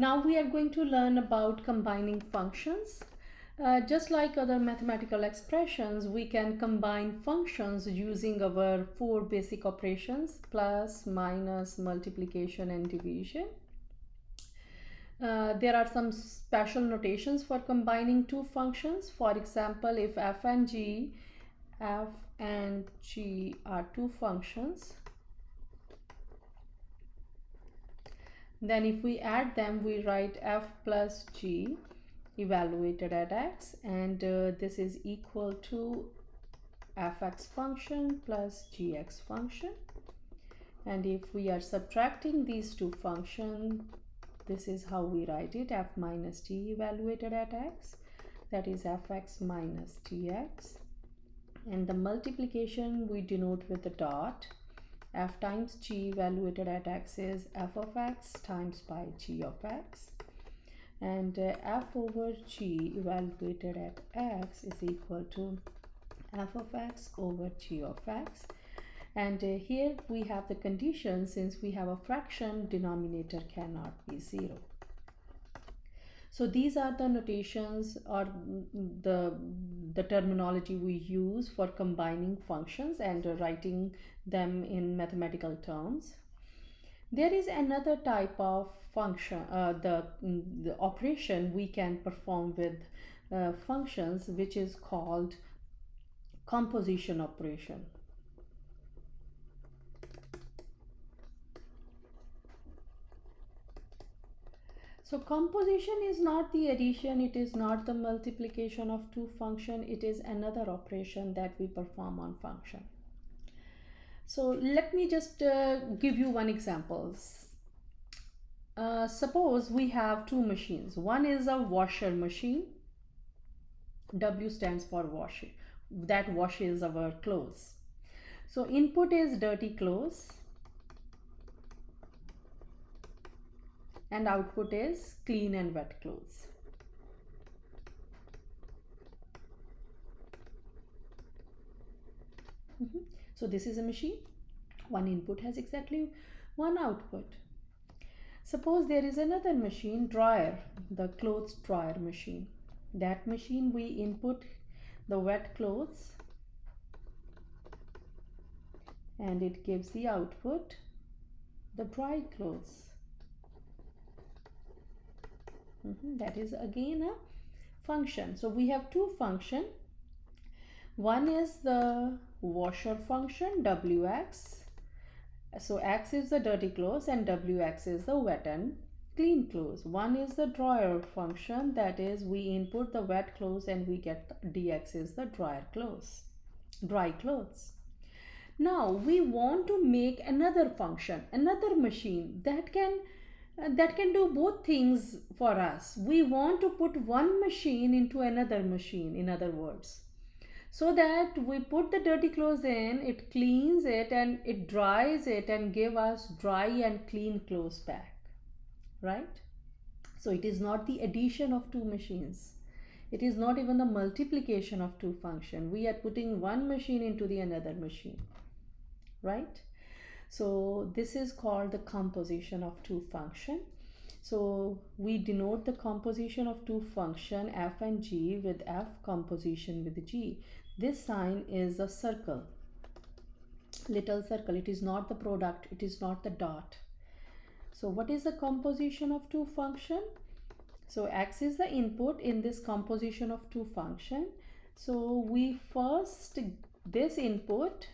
Now we are going to learn about combining functions. Just like other mathematical expressions, we can combine functions using our four basic operations: plus, minus, multiplication, and division. There are some special notations for combining two functions. For example, if f and g are two functions, then if we add them, we write f plus g evaluated at x, and this is equal to fx function plus gx function. And if we are subtracting these two functions, this is how we write it: f minus g evaluated at x, that is fx minus gx. And the multiplication we denote with the dot. F times g evaluated at x is f of x times by g of x, and f over g evaluated at x is equal to f of x over g of x. And here we have the condition: since we have a fraction, denominator cannot be 0. So these are the notations, or the terminology we use for combining functions and writing them in mathematical terms. There is another type of function, the operation we can perform with functions, which is called composition operation. So composition is not the addition, it is not the multiplication of two functions, it is another operation that we perform on function. So let me just give you one example. Suppose we have two machines. One is a washer machine. W stands for washing. That washes our clothes. So input is dirty clothes and output is clean and wet clothes. So this is a machine. One input has exactly one output. Suppose there is another machine, dryer, the clothes dryer machine. That machine, we input the wet clothes and it gives the output, the dry clothes. That is again a function. So we have two functions. One is the washer function, wx. So x is the dirty clothes and wx is the wet and clean clothes. One is the dryer function, that is we input the wet clothes and we get dx is the dry clothes. Now we want to make another function, another machine that can do both things for us. We want to put one machine into another machine, in other words, so that we put the dirty clothes in, it cleans it and it dries it and give us dry and clean clothes back, right? So it is not the addition of two machines, it is not even the multiplication of two functions. We are putting one machine into the another machine, right? So this is called the composition of two function. So we denote the composition of two function f and g with f composition with g. This sign is a circle, little circle. It is not the product, it is not the dot. So what is the composition of two function? So x is the input in this composition of two function. So we first, this input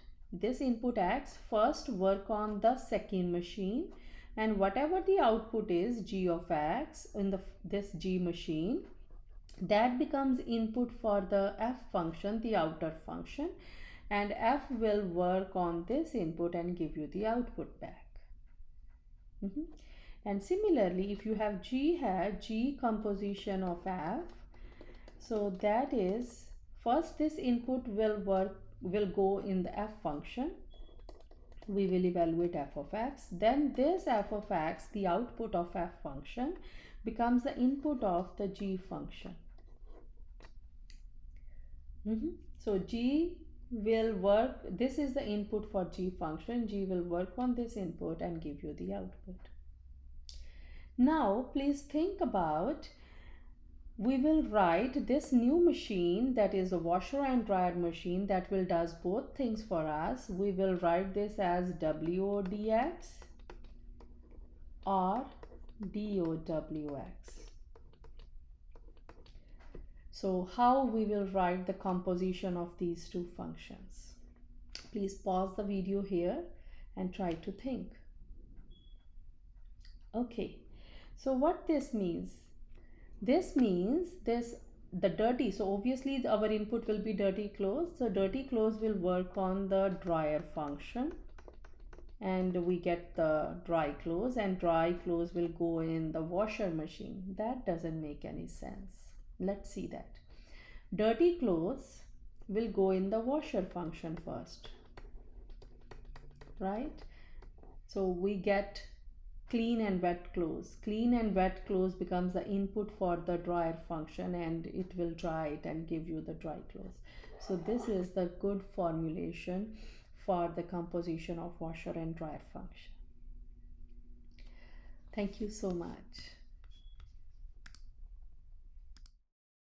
x, first work on the second machine, and whatever the output is, g of x in this g machine, that becomes input for the f function, the outer function, and f will work on this input and give you the output back. And similarly, if you have g composition of f, so that is, first this input will go in the f function. We will evaluate f of x. Then this f of x, the output of f function, becomes the input of the g function. So g will work, this is the input for g function, g will work on this input and give you the output. Now please think about, we will write this new machine, that is a washer and dryer machine, that will does both things for us. We will write this as WODX or DOWX. So how we will write the composition of these two functions? Please pause the video here and try to think. Okay, so what this means? This means the dirty, so obviously our input will be dirty clothes. So dirty clothes will work on the dryer function, and we get the dry clothes, and dry clothes will go in the washer machine. That doesn't make any sense. Let's see that. Dirty clothes will go in the washer function first, right? So we get clean and wet clothes. Clean and wet clothes becomes the input for the dryer function, and it will dry it and give you the dry clothes. So this is the good formulation for the composition of washer and dryer function. Thank you so much.